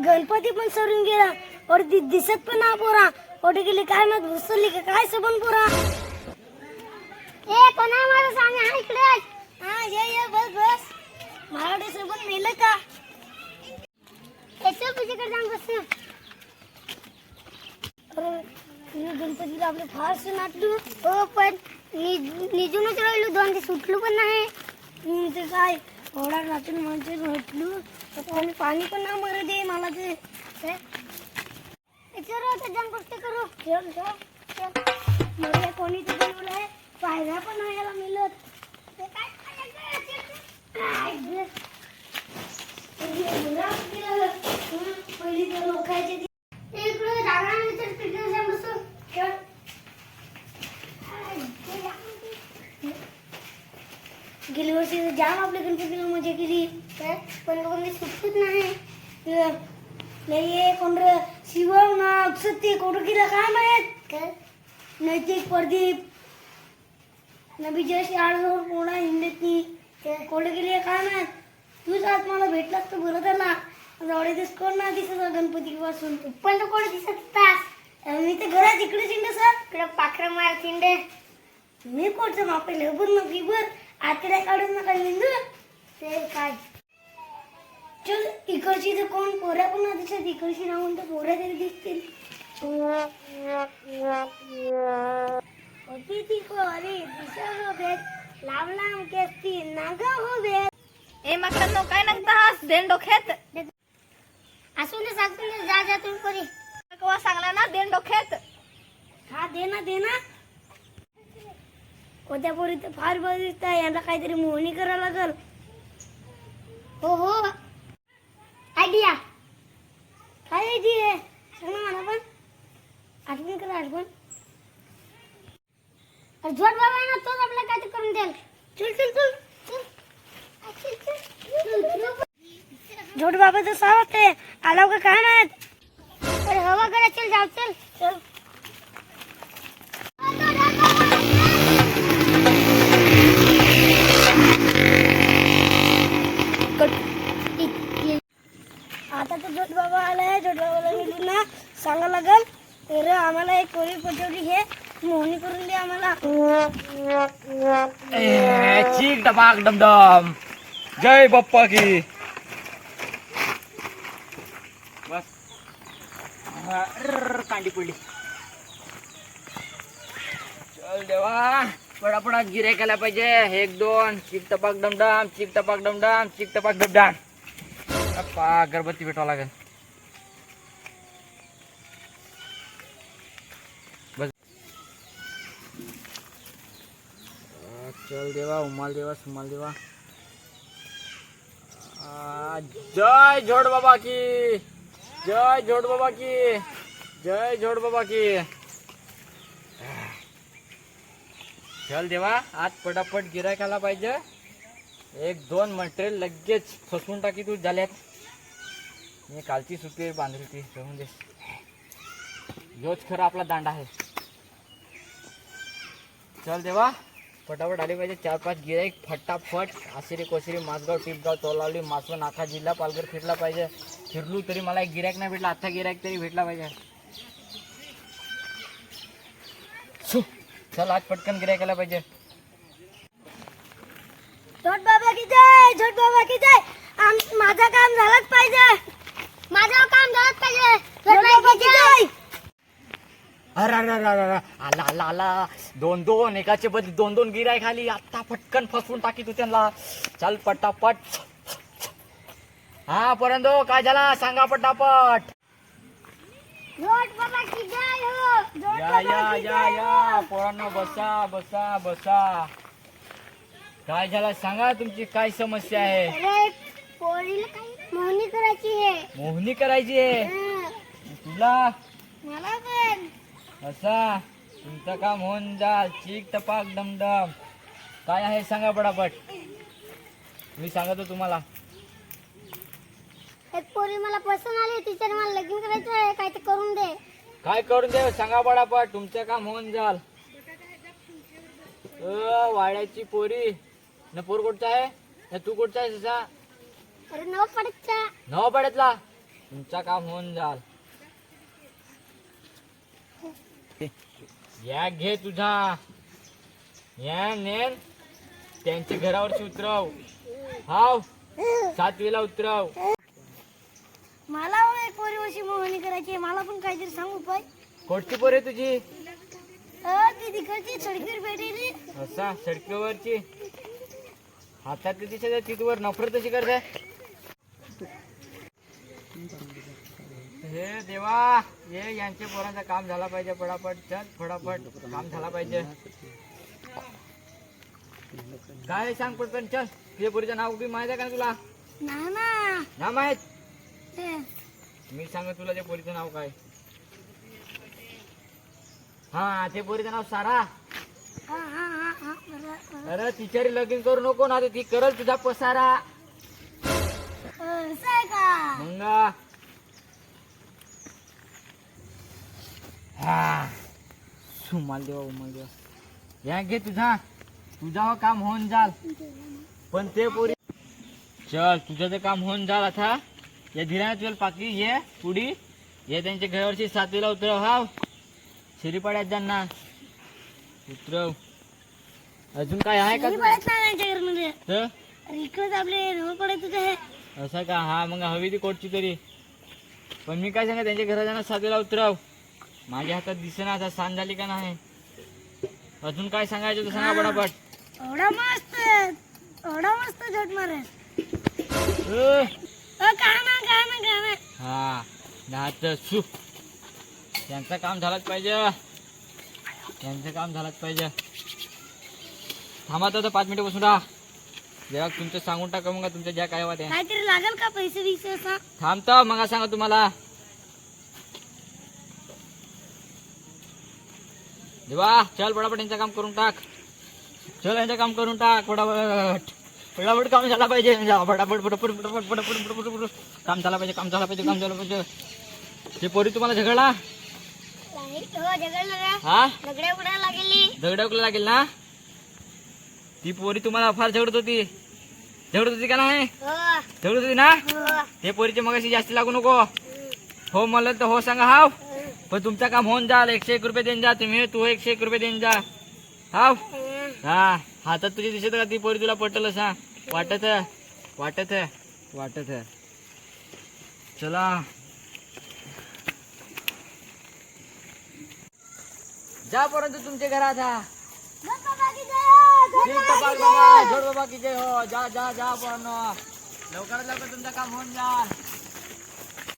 गणपती पण सरून गेला और दिसत पण ना पोरा कुठे गेली काय माहित घुसली का काय सबन पोरा ए कोणा मला सांग हा इकडे हा ये बस बस माझ्याकडे सबन नेलं का त्याच्या तुझ्याकडे जाऊन बस ना गणपतीला आपले फारसे नाटलो हो पण निजूनच राहिलो दोन ते सुटलो पण नाही ते काय थोडा रात्री म्हणजे म्हटलो पाणी पण ना मरू दे मला ते जाऊन गोष्ट करू चल चल मला कोणी तर बोलवलंय पायऱ्या पण नाही यायला मिळत ते काय पहिली तर लोकांचे इकडे जागा तर तिकडे जाऊन बसू चल गेली वर्षी जाम आपल्या गणपतीला मजा केली काय पण कोणी सुटत नाही नाही कोण शिवम ना अक्षती कोण केला काय माहित काय नैतिक प्रदीप नबी जशी आडवर कोणा हिंदती कोण गेली काय माहित तूच आज मला भेटलास तर बरं झाला एवढे दिवस कोण ना दिसत गणपती पासून तू पण तो कोण दिसत होतास मी तर घरात इकडे चिंडे सर इकडे पाखरं मार चिंडे मी कोणचं मापे लबर नकी बर आतड्या काढून नका निंदू ते काय चल इकडची तर कोण पोऱ्या पण ना दिसत इकडची राहून तर पोऱ्या तरी दिसतील अरे दिसत हो भेट लांब लांब केसती नागा हो भेट ए मकरांनो काय नंगतास देन डोक्यात असून सांगतो ना जा जा तुम्ही परी कवा सांगला ना देन डोक्यात हा दे ना कोणत्या पोरी तर फार बरं दिसतं यांना काहीतरी मोहनी करावं लागल हो आयडिया काय आयडिया सांग ना मला पण आठवण करा आठवण झोट बाबा आहे ना तोच आपल्याला काय करून द्याल चल झोट बाबा तर सावत आहे आला का काय माहित अरे हवा करा चल जाऊ चल आता तर झोट बाबा आलाय झोट बाबाला मिळून ना सांगा लागल तर आम्हाला एक कोरी पटवली हे मोहनी करून दे आम्हाला चीक टपाक डमडम जय बाप्पा की बस कांडी पडली चल देवा पडापडात गिरे केला पाहिजे एक दोन चिक टपाक डमडम चिक टपाक डमडम चिक टपाक डमडम अप्पा अगरबत्ती भेटावं लागेल बस चल देवा उमाल देवा सुमाल देवा जय झोड बाबा की जय झोड बाबा की जय झोड बाबा की चल देवा आज पटापट गिरायकाला पाहिजे एक दोन मटेरियल लगेच फसवून टाकी तू झाल्यात मी कालची सुट्टी बांधली होती ठेवून दे जोच खरा आपला दांडा आहे चल देवा फटाफट आले पाहिजे 4-5 गिराईक फटाफट आशिरी कोशिरी मासगाव टिपगाव तोलावली मासवण नाका जिल्हा पालघर फिरला पाहिजे फिरलू तरी मला एक गिराईक नाही भेटला आता गिराईक तरी भेटला पाहिजे चल आज पटकन गिराईकाला पाहिजे झोट बाबा की जय माझं काम झालंच पाहिजे झोट बाबा की जय अरे आला दोन एकाचे बदली दोन गिराईक खाली आता पटकन फसवून टाकी तू त्यांना चल पटापट हा पर्यंत काय झाला सांगा पटापट झोट बाबा की जय हो झोट बाबा की जय या पोरांनो बसा काय झालं सांगा तुमची काय समस्या आहे अरे पोरीला काही मोहनी करायची आहे मोहनी करायची आहे तुला मला पण असा तुमचं काम होऊन जाल चीक टपाक डमडम काय आहे सांगा पटापट मी सांगतो तुम्हाला एक पोरी मला पसंत आली तिच्याने मला लग्न करायचं आहे काय ते करून दे काय करून दे सांगा पटापट तुमचं काम होऊन जाल वाड्याची पोरी न पोर कुठचा आहे न तू कुठचा आहे ससा अरे नवपाड्याचा नवापाड्यातला तुमचा काम होऊन जाल. या घे तुझा या नेन त्यांच्या घरावरची उतरव. हाव 7वीला उतरव. मला हो एक पोरीवरची मोहनी करायची आहे. मला पण काहीतरी सांग उपाय. कोणती पोर आहे तुझी? ती तिकडची सडकीवर भेटेली. असा सडकीवरची हातात दिसत तिथवर नफरत कशी करते. हे देवा हे यांच्या पोरांचं काम झाला पाहिजे. पडापट चल फटाफट काम झाला पाहिजे. काय सांग पटकन चल. तुझ्या पोरीचं नाव बी माहित आहे का तुला? ना माहित. मी सांग तुला त्या पोरीचं नाव काय. हा ते पोरीचं नाव सारा. अरे तिच्यारी लगीन करू नको ना ती करल तुझा पसारा. मग सुमाल देवा उमाल देवा. या घे तुझा हो काम होऊन जाल. पण ते पोरी चल तुझं ते काम होऊन जाल. आता या धीराने तुला पाकी ये पुढी ये त्यांच्या घरावरची 7वीला उतरव. हाव शिरीपाड्यात जाणार उतरव. अजून काय आहे का तर? इकडे आपले नवं पडायचं आहे. असं का? हा मग हवी ती कोटची तरी. पण मी काय सांगा त्यांच्या घरात जाणार 7वीला उतरव. माझ्या हातात दिसेना आता सांज झाली का नाही. अजून काय सांगायचं तर सांगा पटापट. एवढा मस्त झट मारे. हा नाच सु त्यांचं काम झालंच पाहिजे. त्यांचं काम झालंच पाहिजे. थांबा तर 5 मिनिटं बसून राहा. जरा तुमचं सांगून टाका मग तुमच्या ज्या काय वाट्या काहीतरी लागेल का पैसे बिसे असा. थांबता मग सांगा तुम्हाला. देवा चल पटापट यांचं काम करून टाक. चल यांचं काम करून टाक पटापट. पटापट काम झाला पाहिजे. पटापट पटापट पटापट पटापट पटापट काम झाला पाहिजे. काम झाला पाहिजे. काम झालं पाहिजे. ते पोरी तुम्हाला झगडला. हा झगड्या उकला लागेल ना. ती पोरी तुम्हाला फार झगडत होती. झगडत होती का नाही? झगडत होती ना. ते पोरीचे मगाशी जास्ती लागू नको. हो मला तर हो सांगा. हाव पण तुमचं काम होऊन जाल. 101 रुपये देऊन जा तुम्ही. तू 101 रुपये देऊन जा. हाव हा हातात तुझी दिसत का ती पोरी तुला पटल सांग. वाटत वाटत वाटत चला जा परंतु तुमच्या घरात. हा बाबा की जय हो. जा जा जा पण लवकरात लवकर तुमचं काम होऊन जा.